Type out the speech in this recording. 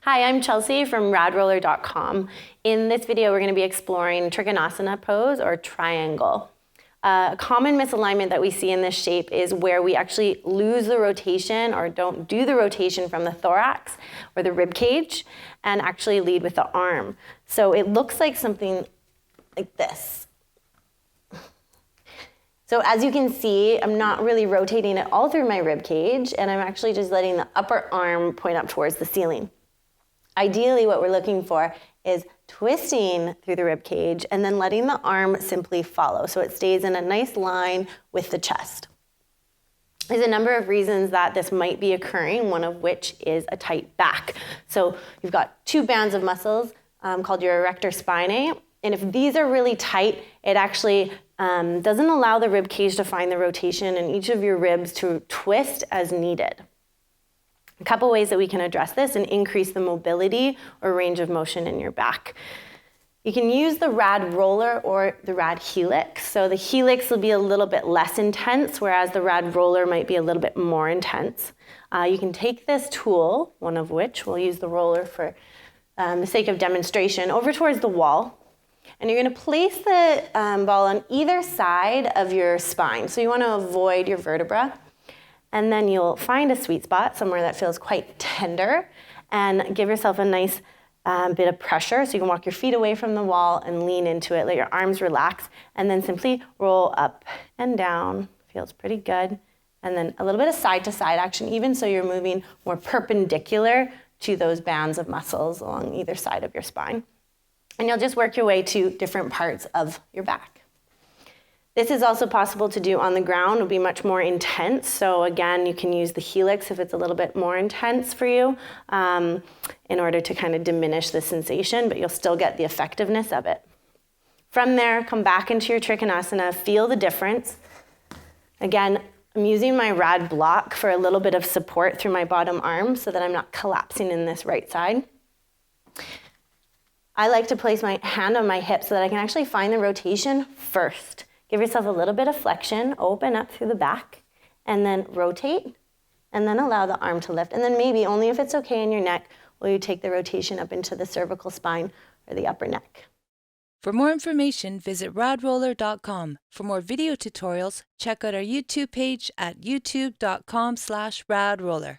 Hi, I'm Chelsea from radroller.com. In this video, we're going to be exploring Trikonasana pose or triangle. A common misalignment that we see in this shape is where we actually lose the rotation or don't do the rotation from the thorax or the rib cage and actually lead with the arm. So it looks like something like this. So as you can see, I'm not really rotating it all through my rib cage, and I'm actually just letting the upper arm point up towards the ceiling. Ideally, what we're looking for is twisting through the rib cage and then letting the arm simply follow so it stays in a nice line with the chest. There's a number of reasons that this might be occurring, one of which is a tight back. So you've got two bands of muscles called your erector spinae, and if these are really tight, it actually doesn't allow the rib cage to find the rotation and each of your ribs to twist as needed. A couple ways that we can address this and increase the mobility or range of motion in your back. You can use the Rad Roller or the Rad Helix. So the Helix will be a little bit less intense, whereas the Rad Roller might be a little bit more intense. You can take this tool, one of which we'll use the roller for the sake of demonstration, over towards the wall. And you're going to place the ball on either side of your spine. So you want to avoid your vertebra. And then you'll find a sweet spot, somewhere that feels quite tender, and give yourself a nice bit of pressure so you can walk your feet away from the wall and lean into it. Let your arms relax, and then simply roll up and down. Feels pretty good. And then a little bit of side-to-side action, even so you're moving more perpendicular to those bands of muscles along either side of your spine. And you'll just work your way to different parts of your back. This is also possible to do on the ground. It'll be much more intense. So again, you can use the Helix if it's a little bit more intense for you in order to kind of diminish the sensation, but you'll still get the effectiveness of it. From there, come back into your Trikonasana, feel the difference. Again, I'm using my Rad block for a little bit of support through my bottom arm so that I'm not collapsing in this right side. I like to place my hand on my hip so that I can actually find the rotation first. Give yourself a little bit of flexion, open up through the back, and then rotate, and then allow the arm to lift. And then maybe, only if it's okay in your neck, will you take the rotation up into the cervical spine or the upper neck. For more information, visit radroller.com. For more video tutorials, check out our YouTube page at youtube.com/radroller.